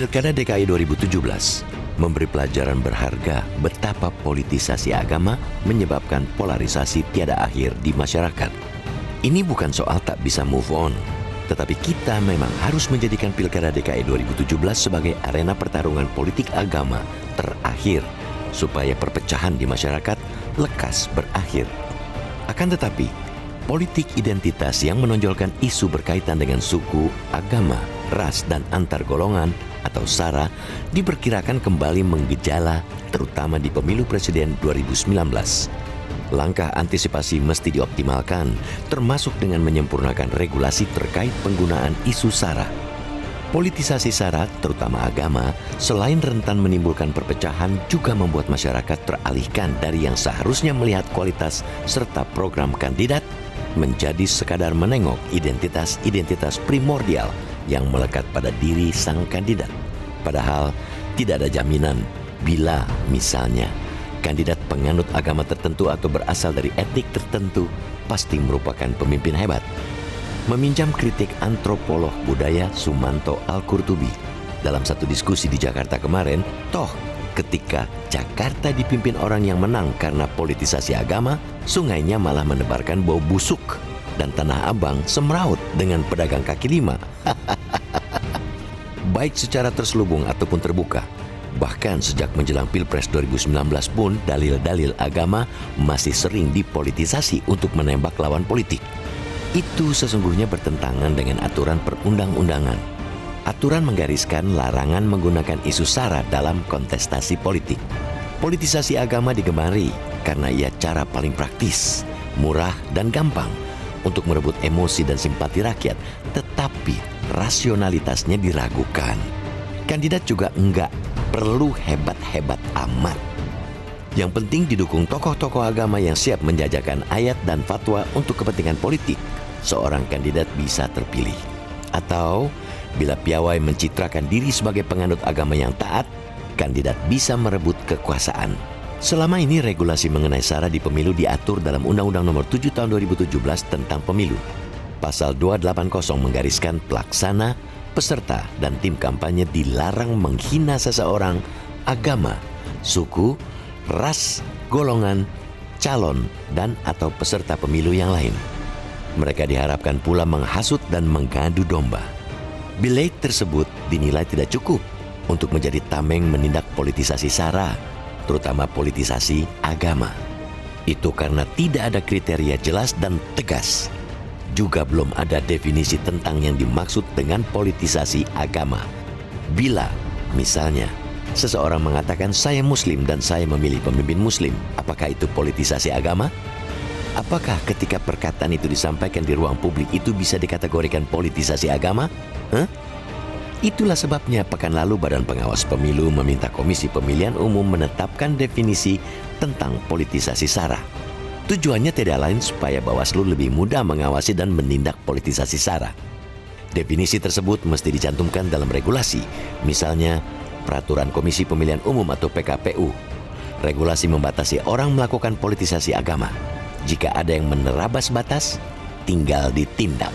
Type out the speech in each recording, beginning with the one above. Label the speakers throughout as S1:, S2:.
S1: Pilkada DKI 2017 memberi pelajaran berharga betapa politisasi agama menyebabkan polarisasi tiada akhir di masyarakat. Ini bukan soal tak bisa move on, tetapi kita memang harus menjadikan Pilkada DKI 2017 sebagai arena pertarungan politik agama terakhir, supaya perpecahan di masyarakat lekas berakhir. Akan tetapi, politik identitas yang menonjolkan isu berkaitan dengan suku, agama, ras, dan antar golongan atau SARA diperkirakan kembali menggejala terutama di pemilu presiden 2019. Langkah antisipasi mesti dioptimalkan, termasuk dengan menyempurnakan regulasi terkait penggunaan isu SARA. Politisasi SARA, terutama agama, selain rentan menimbulkan perpecahan, juga membuat masyarakat teralihkan dari yang seharusnya melihat kualitas serta program kandidat menjadi sekadar menengok identitas-identitas primordial yang melekat pada diri sang kandidat. Padahal tidak ada jaminan bila misalnya kandidat penganut agama tertentu atau berasal dari etnik tertentu pasti merupakan pemimpin hebat. Meminjam kritik antropolog budaya Sumanto Al-Qurtubi dalam satu diskusi di Jakarta kemarin, toh ketika Jakarta dipimpin orang yang menang karena politisasi agama, sungainya malah menebarkan bau busuk dan Tanah Abang semeraut dengan pedagang kaki lima. Baik secara terselubung ataupun terbuka, bahkan sejak menjelang Pilpres 2019 pun dalil-dalil agama masih sering dipolitisasi untuk menembak lawan politik. Itu sesungguhnya bertentangan dengan aturan perundang-undangan. Aturan menggariskan larangan menggunakan isu SARA dalam kontestasi politik. Politisasi agama digemari karena ia cara paling praktis, murah, dan gampang untuk merebut emosi dan simpati rakyat, tetapi rasionalitasnya diragukan. Kandidat juga enggak perlu hebat-hebat amat. Yang penting didukung tokoh-tokoh agama yang siap menjajakan ayat dan fatwa untuk kepentingan politik. Seorang kandidat bisa terpilih. Atau bila piawai mencitrakan diri sebagai penganut agama yang taat, kandidat bisa merebut kekuasaan. Selama ini regulasi mengenai SARA di pemilu diatur dalam Undang-Undang Nomor 7 Tahun 2017 tentang Pemilu. Pasal 280 menggariskan pelaksana, peserta, dan tim kampanye dilarang menghina seseorang, agama, suku, ras, golongan, calon, dan atau peserta pemilu yang lain. Mereka diharapkan pula menghasut dan mengadu domba. Bilai tersebut dinilai tidak cukup untuk menjadi tameng menindak politisasi SARA, terutama politisasi agama. Itu karena tidak ada kriteria jelas dan tegas. Juga belum ada definisi tentang yang dimaksud dengan politisasi agama. Bila, misalnya, seseorang mengatakan saya Muslim dan saya memilih pemimpin Muslim, apakah itu politisasi agama? Apakah ketika perkataan itu disampaikan di ruang publik itu bisa dikategorikan politisasi agama? Itulah sebabnya pekan lalu Badan Pengawas Pemilu meminta Komisi Pemilihan Umum menetapkan definisi tentang politisasi SARA. Tujuannya tidak lain supaya Bawaslu lebih mudah mengawasi dan menindak politisasi SARA. Definisi tersebut mesti dicantumkan dalam regulasi, misalnya Peraturan Komisi Pemilihan Umum atau PKPU. Regulasi membatasi orang melakukan politisasi agama. Jika ada yang menerabas batas, tinggal ditindak.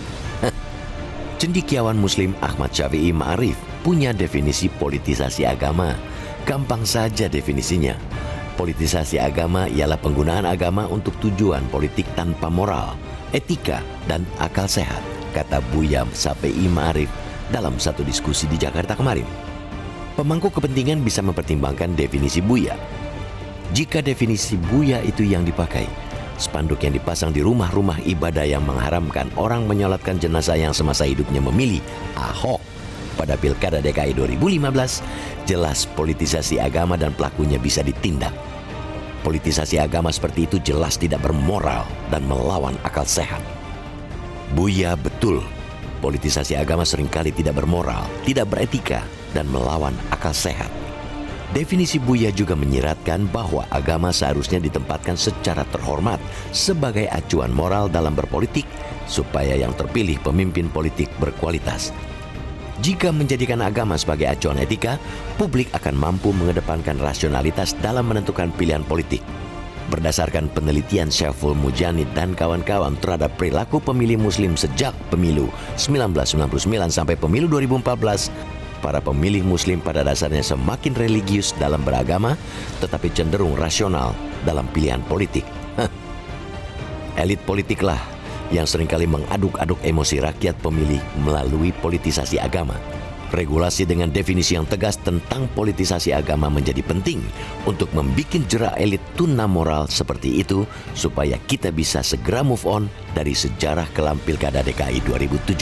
S1: Cendekiawan Muslim Ahmad Syafi'i Ma'arif punya definisi politisasi agama. Gampang saja definisinya. Politisasi agama ialah penggunaan agama untuk tujuan politik tanpa moral, etika, dan akal sehat, kata Buya Syafi'i Ma'arif dalam satu diskusi di Jakarta kemarin. Pemangku kepentingan bisa mempertimbangkan definisi Buya. Jika definisi Buya itu yang dipakai, spanduk yang dipasang di rumah-rumah ibadah yang mengharamkan orang menyolatkan jenazah yang semasa hidupnya memilih Ahok pada Pilkada DKI 2015, jelas politisasi agama dan pelakunya bisa ditindak. Politisasi agama seperti itu jelas tidak bermoral dan melawan akal sehat. Buya betul, politisasi agama seringkali tidak bermoral, tidak beretika, dan melawan akal sehat. Definisi Buya juga menyiratkan bahwa agama seharusnya ditempatkan secara terhormat sebagai acuan moral dalam berpolitik supaya yang terpilih pemimpin politik berkualitas. Jika menjadikan agama sebagai acuan etika, publik akan mampu mengedepankan rasionalitas dalam menentukan pilihan politik. Berdasarkan penelitian Syaiful Mujani dan kawan-kawan terhadap perilaku pemilih Muslim sejak pemilu 1999 sampai pemilu 2014, Para pemilih Muslim pada dasarnya semakin religius dalam beragama, tetapi cenderung rasional dalam pilihan politik. Elit politiklah yang seringkali mengaduk-aduk emosi rakyat pemilih melalui politisasi agama. Regulasi dengan definisi yang tegas tentang politisasi agama menjadi penting untuk membuat jerak elit tuna moral seperti itu supaya kita bisa segera move on dari sejarah kelam Pilkada DKI 2017.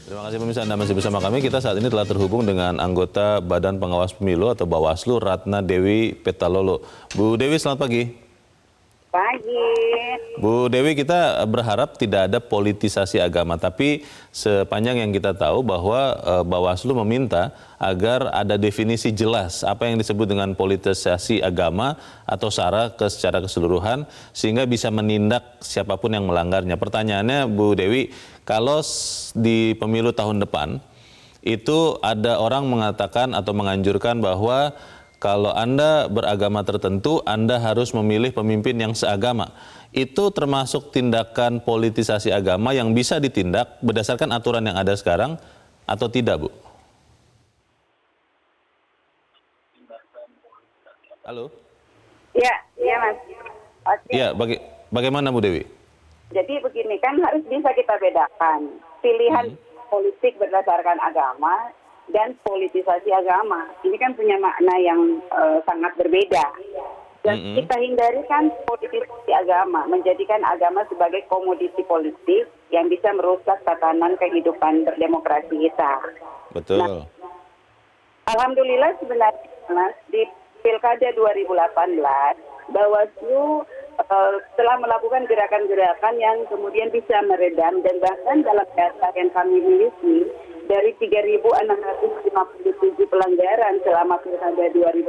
S2: Terima kasih pemirsa, Anda masih bersama kami. Kita saat ini telah terhubung dengan anggota Badan Pengawas Pemilu atau Bawaslu, Ratna Dewi Petalolo. Bu Dewi, selamat pagi.
S3: Pagi.
S2: Bu Dewi, kita berharap tidak ada politisasi agama, tapi sepanjang yang kita tahu bahwa Bawaslu meminta agar ada definisi jelas apa yang disebut dengan politisasi agama atau SARA secara keseluruhan, sehingga bisa menindak siapapun yang melanggarnya. Pertanyaannya, Bu Dewi, kalau di pemilu tahun depan, itu ada orang mengatakan atau menganjurkan bahwa kalau Anda beragama tertentu, Anda harus memilih pemimpin yang seagama. Itu termasuk tindakan politisasi agama yang bisa ditindak berdasarkan aturan yang ada sekarang atau tidak, Bu? Halo?
S3: Ya, Mas. Oke.
S2: Iya, bagaimana Bu Dewi?
S3: Jadi begini, kan harus bisa kita bedakan pilihan politik berdasarkan agama dan politisasi agama. Ini kan punya makna yang sangat berbeda. Dan kita hindari kan politisasi agama, menjadikan agama sebagai komoditi politik yang bisa merusak tatanan kehidupan berdemokrasi kita.
S2: Betul.
S3: Nah, alhamdulillah sebenarnya, Mas, di Pilkada 2018, Bawaslu telah melakukan gerakan-gerakan yang kemudian bisa meredam, dan bahkan dalam data yang kami miliki, dari 3.657 pelanggaran selama Pilkada 2018,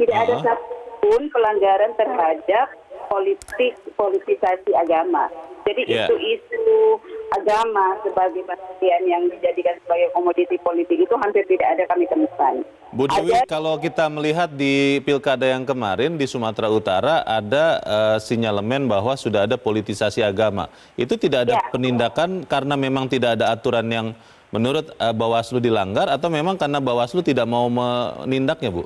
S3: tidak ada satupun pelanggaran terhadap politisasi agama. Jadi isu-isu agama sebagai bagian yang dijadikan sebagai komoditi politik itu hampir tidak ada kami temukan.
S2: Bu Dewi, kalau kita melihat di Pilkada yang kemarin di Sumatera Utara ada sinyalemen bahwa sudah ada politisasi agama. Itu tidak ada penindakan karena memang tidak ada aturan yang menurut Bawaslu dilanggar, atau memang karena Bawaslu tidak mau menindaknya, Bu?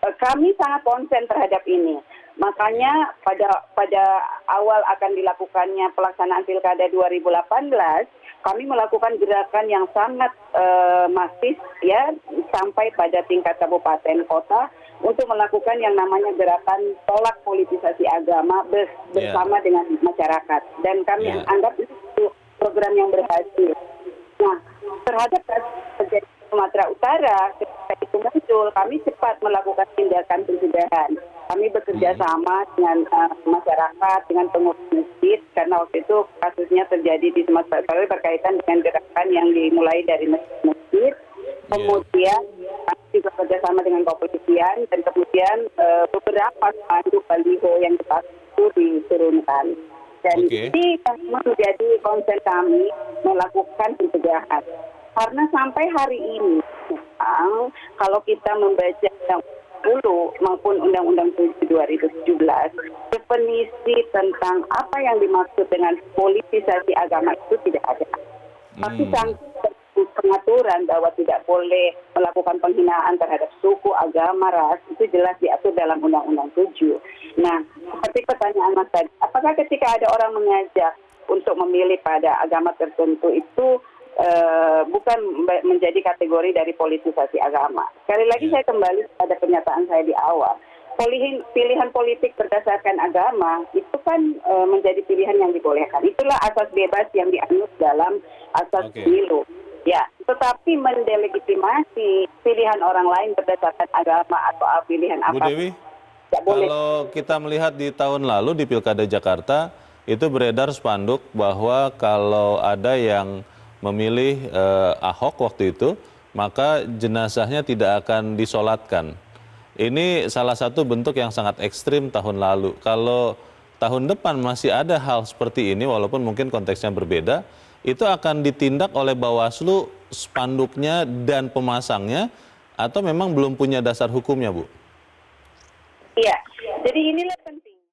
S3: Kami sangat konsen terhadap ini. Makanya pada awal akan dilakukannya pelaksanaan Pilkada 2018, kami melakukan gerakan yang sangat masif ya, sampai pada tingkat kabupaten kota untuk melakukan yang namanya gerakan tolak politisasi agama bersama dengan masyarakat. Dan kami anggap itu program yang berhasil. Nah, terhadap terjadi Sumatera Utara, ketika itu muncul, kami cepat melakukan tindakan pencegahan. Kami bekerja sama dengan masyarakat, dengan pengurus masjid, karena waktu itu kasusnya terjadi di Sumatera Utara berkaitan dengan gerakan yang dimulai dari masjid. Kemudian kami juga bekerjasama dengan kepolisian, dan kemudian beberapa spanduk baliho yang itu diturunkan. Dan ini memang menjadi konsen kami melakukan pencegahan. Karena sampai hari ini, kalau kita membaca Undang-Undang 10 maupun Undang-Undang 7 2017, definisi tentang apa yang dimaksud dengan politisasi agama itu tidak ada. Tapi pengaturan bahwa tidak boleh melakukan penghinaan terhadap suku, agama, ras, itu jelas diatur dalam Undang-Undang 7. Nah, seperti pertanyaan Mas tadi, apakah ketika ada orang mengajak untuk memilih pada agama tertentu itu bukan menjadi kategori dari politisasi agama? Sekali lagi saya kembali pada pernyataan saya di awal. Pilihan politik berdasarkan agama itu kan menjadi pilihan yang dibolehkan. Itulah asas bebas yang dianut dalam asas pemilu. Ya, tetapi mendelegitimasi pilihan orang lain berdasarkan agama atau pilihan apa?
S2: Bu Dewi, kalau kita melihat di tahun lalu di Pilkada Jakarta, itu beredar spanduk bahwa kalau ada yang memilih Ahok waktu itu, maka jenazahnya tidak akan disolatkan. Ini salah satu bentuk yang sangat ekstrim tahun lalu. Kalau tahun depan masih ada hal seperti ini, walaupun mungkin konteksnya berbeda, itu akan ditindak oleh Bawaslu spanduknya dan pemasangnya, atau memang belum punya dasar hukumnya, Bu?
S3: Iya, jadi inilah